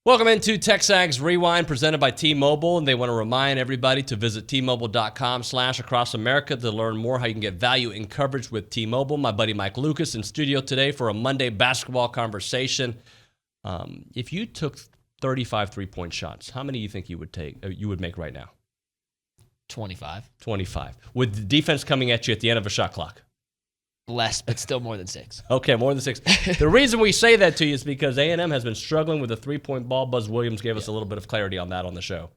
Welcome into TexAgs Rewind presented by T-Mobile, and they want to remind everybody to visit T-Mobile.com/across America to learn more how you can get value in coverage with T-Mobile. My buddy Mike Lucas in studio today for a Monday basketball conversation. If you took 35 three-point shots, how many do you think you would make right now? 25. 25. With the defense coming at you at the end of a shot clock? Less, but still more than 6. Okay, more than 6. The reason we say that to you is because A&M has been struggling with a three-point ball. Buzz Williams gave us a little bit of clarity on that on the show.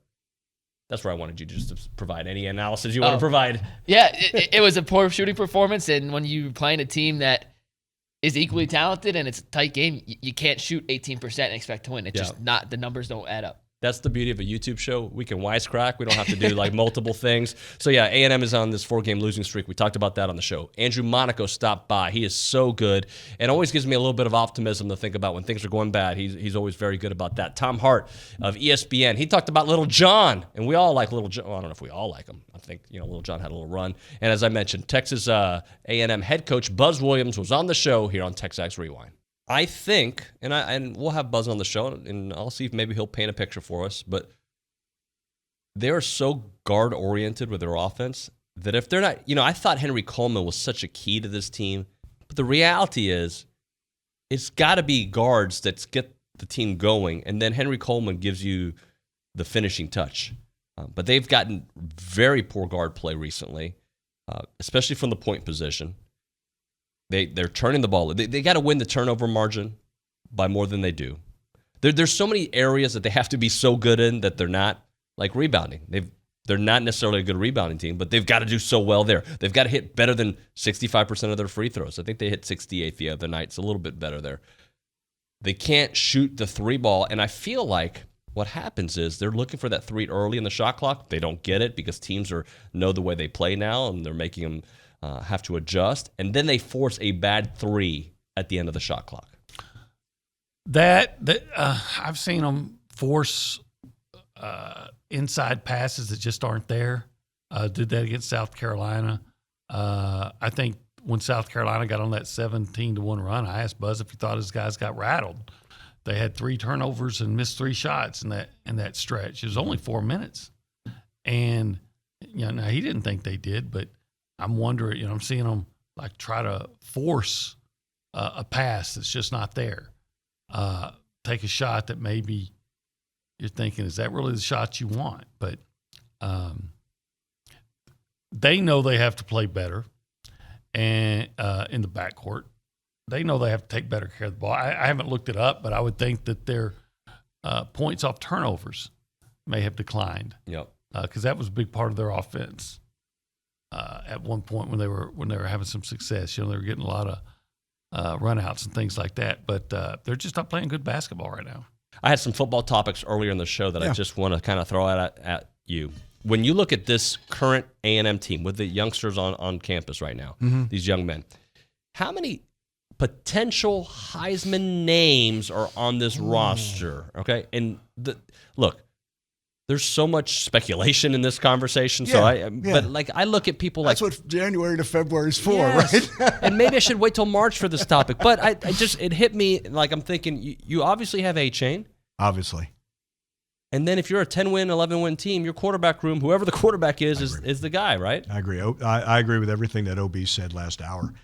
That's where I wanted you just to provide any analysis you want to provide. Yeah, it was a poor shooting performance, and when you're playing a team that is equally talented and it's a tight game, you can't shoot 18% and expect to win. It's just not, the numbers don't add up. That's the beauty of a YouTube show. We can wisecrack. We don't have to do like multiple things. So yeah, A&M is on this 4-game losing streak. We talked about that on the show. Andrew Monaco stopped by. He is so good and always gives me a little bit of optimism to think about when things are going bad. He's always very good about that. Tom Hart of ESPN. He talked about Little John, and we all like Little John. Well, I don't know if we all like him. I think Little John had a little run. And as I mentioned, Texas A&M head coach Buzz Williams was on the show here on TexAgs Rewind. I think, and we'll have Buzz on the show, and I'll see if maybe he'll paint a picture for us, but they're so guard-oriented with their offense that if they're not, I thought Henry Coleman was such a key to this team, but the reality is it's got to be guards that get the team going, and then Henry Coleman gives you the finishing touch. But they've gotten very poor guard play recently, especially from the point position. They're turning the ball. They got to win the turnover margin by more than they do. There's so many areas that they have to be so good in that they're not, like rebounding. They're not necessarily a good rebounding team, but they've got to do so well there. They've got to hit better than 65% of their free throws. I think they hit 68 the other night. It's a little bit better there. They can't shoot the three ball, and I feel like what happens is they're looking for that three early in the shot clock. They don't get it because teams know the way they play now, and they're making them have to adjust, and then they force a bad three at the end of the shot clock. I've seen them force inside passes that just aren't there. Did that against South Carolina. I think when South Carolina got on that 17-1 run, I asked Buzz if he thought his guys got rattled. They had 3 turnovers and missed 3 shots in that stretch. It was only 4 minutes, and now he didn't think they did, but I'm wondering, I'm seeing them like try to force a pass that's just not there. Take a shot that maybe you're thinking, is that really the shot you want? But they know they have to play better, and in the backcourt, they know they have to take better care of the ball. I haven't looked it up, but I would think that their points off turnovers may have declined. Yep. Because that was a big part of their offense. At one point when they were having some success, they were getting a lot of runouts and things like that. But they're just not playing good basketball right now. I had some football topics earlier in the show that I just want to kind of throw out at you. When you look at this current A&M team with the youngsters on campus right now, these young men, how many potential Heisman names are on this roster? Okay, and look. There's so much speculation in this conversation. But I look at people that's what January to February is for, right? And maybe I should wait till March for this topic. But it hit me like I'm thinking you obviously have A-Chain. Obviously. And then if you're a 10-win, 11-win team, your quarterback room, whoever the quarterback is the guy, right? I agree. I agree with everything that OB said last hour.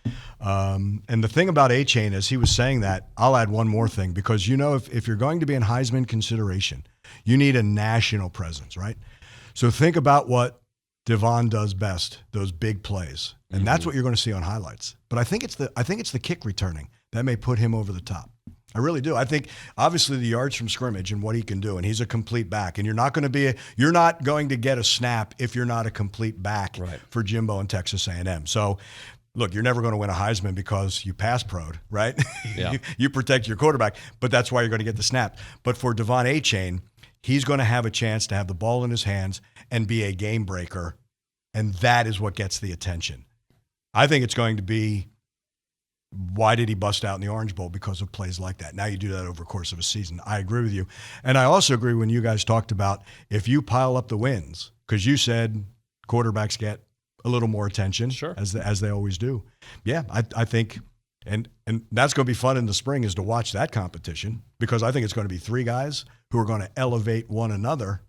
And the thing about A-Chain, as he was saying that, I'll add one more thing, because if you're going to be in Heisman consideration, you need a national presence, right? So think about what Devon does best, those big plays. And that's what you're going to see on highlights. But I think it's the kick returning that may put him over the top. I really do. I think obviously the yards from scrimmage and what he can do, and he's a complete back. And you're not going to get a snap if you're not a complete back for Jimbo and Texas A&M. So look, you're never going to win a Heisman because you pass pro'd, right? Yeah. you protect your quarterback, but that's why you're going to get the snap. But for Devon A-Chain, he's going to have a chance to have the ball in his hands and be a game breaker, and that is what gets the attention. I think it's going to be, why did he bust out in the Orange Bowl? Because of plays like that. Now you do that over the course of a season. I agree with you. And I also agree when you guys talked about if you pile up the wins, because you said quarterbacks get a little more attention, as they always do. Yeah, I think, and that's going to be fun in the spring, is to watch that competition, because I think it's going to be 3 guys who are going to elevate one another.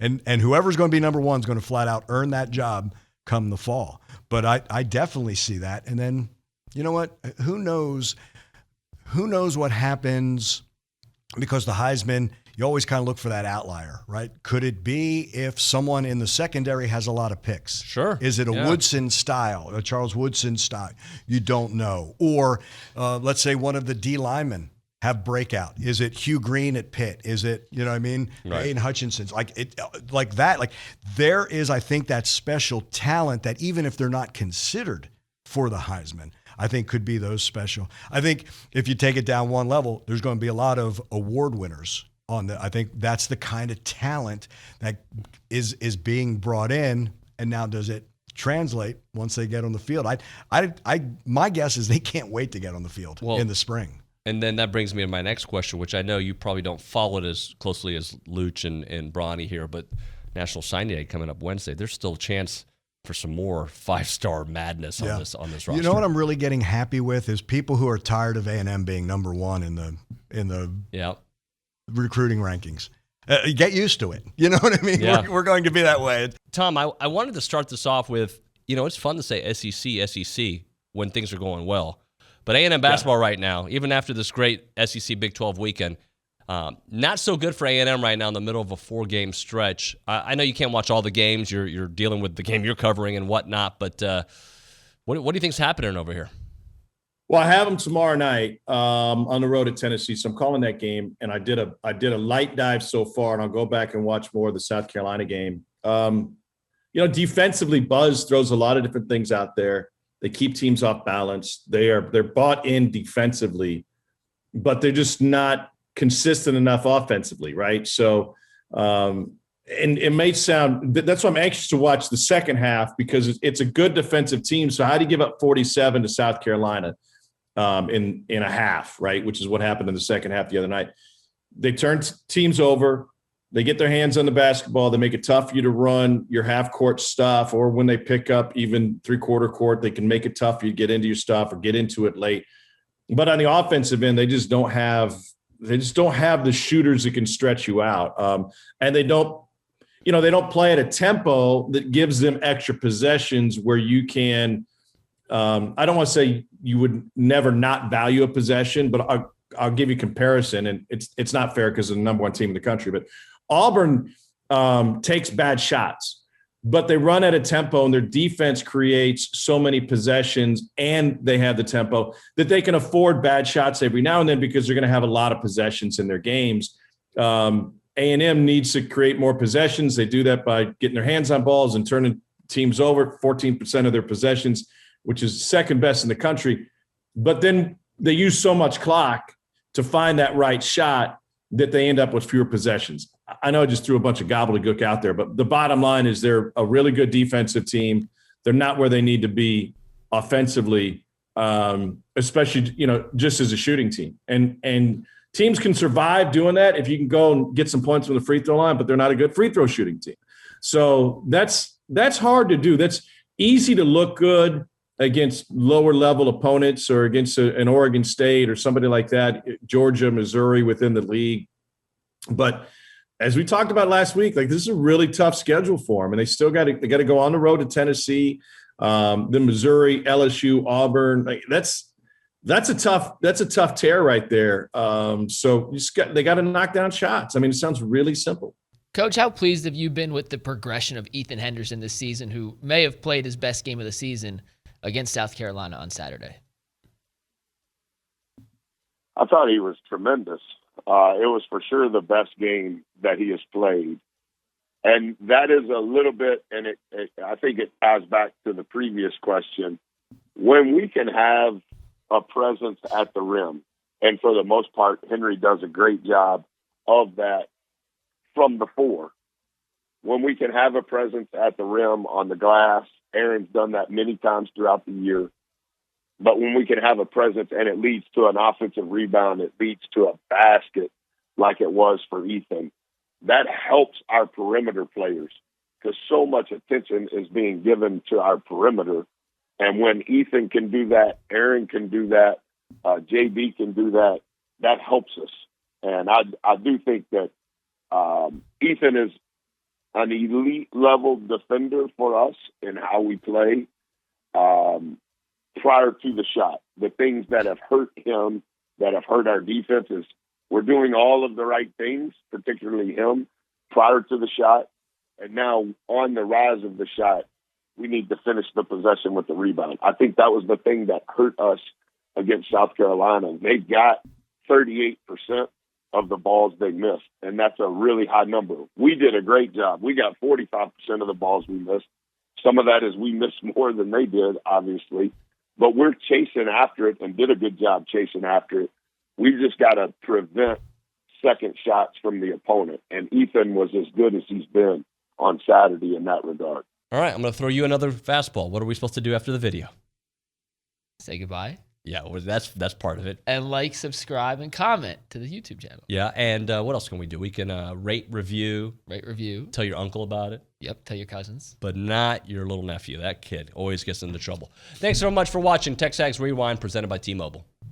and whoever's going to be number one is going to flat out earn that job come the fall. But I definitely see that. And then, you know what? Who knows what happens, because the Heisman, you always kind of look for that outlier, right? Could it be if someone in the secondary has a lot of picks? Sure. Is it a Woodson style, a Charles Woodson style? You don't know. Or let's say one of the D linemen have breakout. Is it Hugh Green at Pitt? Is it, you know what I mean? Right. Aiden Hutchinson's like that. Like there is, I think, that special talent that even if they're not considered for the Heisman, I think could be those special. I think if you take it down one level, there's going to be a lot of award winners I think that's the kind of talent that is being brought in. And now does it translate once they get on the field? My guess is they can't wait to get on the field in the spring. And then that brings me to my next question, which I know you probably don't follow it as closely as Luch and Bronny here, but National Signing Day coming up Wednesday. There's still a chance for some more five-star madness on this roster. You know what I'm really getting happy with is people who are tired of A&M being number one in the recruiting rankings. Get used to it. You know what I mean? Yeah. We're going to be that way. Tom, I wanted to start this off with, it's fun to say SEC when things are going well. But A&M basketball right now, even after this great SEC Big 12 weekend, not so good for A&M right now in the middle of a 4-game stretch. I know you can't watch all the games. You're dealing with the game you're covering and whatnot. But what do you think's happening over here? Well, I have them tomorrow night on the road at Tennessee, so I'm calling that game. And I did a light dive so far, and I'll go back and watch more of the South Carolina game. Defensively, Buzz throws a lot of different things out there. They keep teams off balance. They're bought in defensively, but they're just not consistent enough offensively, right? So, and it may sound that's why I'm anxious to watch the second half, because it's a good defensive team. So how do you give up 47 to South Carolina in a half, right? Which is what happened in the second half the other night. They turn teams over. They get their hands on the basketball. They make it tough for you to run your half-court stuff, or when they pick up even three-quarter court, they can make it tough for you to get into your stuff or get into it late. But on the offensive end, they just don't have the shooters that can stretch you out. And they don't play at a tempo that gives them extra possessions where you can I don't want to say you would never not value a possession, but I'll give you a comparison, and it's not fair because they're the number one team in the country. But Auburn takes bad shots, but they run at a tempo, and their defense creates so many possessions, and they have the tempo that they can afford bad shots every now and then because they're going to have a lot of possessions in their games. A&M needs to create more possessions. They do that by getting their hands on balls and turning teams over, 14% of their possessions, which is second best in the country. But then they use so much clock to find that right shot that they end up with fewer possessions. I know I just threw a bunch of gobbledygook out there, but the bottom line is they're a really good defensive team. They're not where they need to be offensively, especially, just as a shooting team. And teams can survive doing that if you can go and get some points from the free throw line, but they're not a good free throw shooting team. So that's hard to do. That's easy to look good against lower level opponents or against an Oregon State or somebody like that, Georgia, Missouri within the league. But as we talked about last week, this is a really tough schedule for them, and they still got to go on the road to Tennessee, then Missouri, LSU, Auburn. That's a tough tear right there. So they got to knock down shots. I mean, it sounds really simple. Coach, how pleased have you been with the progression of Ethan Henderson this season, who may have played his best game of the season against South Carolina on Saturday? I thought he was tremendous. It was for sure the best game that he has played. And that is a little bit, and I think it ties back to the previous question. When we can have a presence at the rim, and for the most part, Henry does a great job of that from the four. When we can have a presence at the rim on the glass, Aaron's done that many times throughout the year. But when we can have a presence and it leads to an offensive rebound, it leads to a basket like it was for Ethan, that helps our perimeter players because so much attention is being given to our perimeter. And when Ethan can do that, Aaron can do that, JB can do that, that helps us. And I do think that Ethan is an elite level defender for us in how we play prior to the shot. The things that have hurt him, that have hurt our defense, is we're doing all of the right things, particularly him, prior to the shot. And now on the rise of the shot, we need to finish the possession with the rebound. I think that was the thing that hurt us against South Carolina. They got 38% of the balls they missed, and that's a really high number. We did a great job. We got 45% of the balls we missed. Some of that is we missed more than they did, obviously, but we're chasing after it and did a good job chasing after it. We just got to prevent second shots from the opponent, and Ethan was as good as he's been on Saturday in that regard. All right, I'm going to throw you another fastball. What are we supposed to do after the video? Say goodbye. Yeah, well, that's part of it. And like, subscribe, and comment to the YouTube channel. Yeah, and what else can we do? We can rate, review. Rate, review. Tell your uncle about it. Yep, tell your cousins. But not your little nephew. That kid always gets into trouble. Thanks so much for watching TexAgs Rewind, presented by T-Mobile.